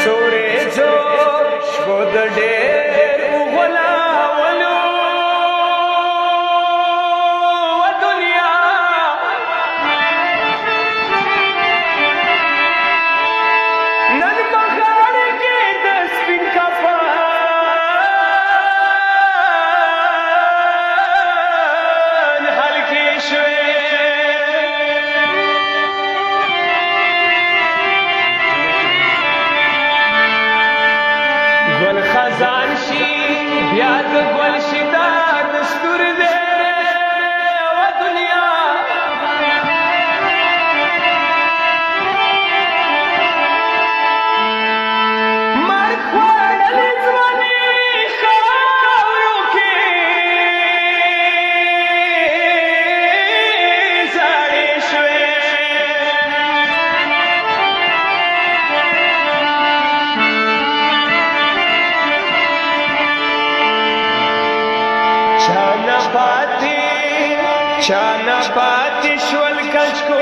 څوریځو شپو د ډېر وغولولو دنیا نن په غاړه کې د سپین کفن هلکې شوې ګل خزان شي بیا د ګل شي دا دستور دی و دنیا مرګ خوړلې ځواني خاورو کې زړې شوې چانا پاتی شول کچکو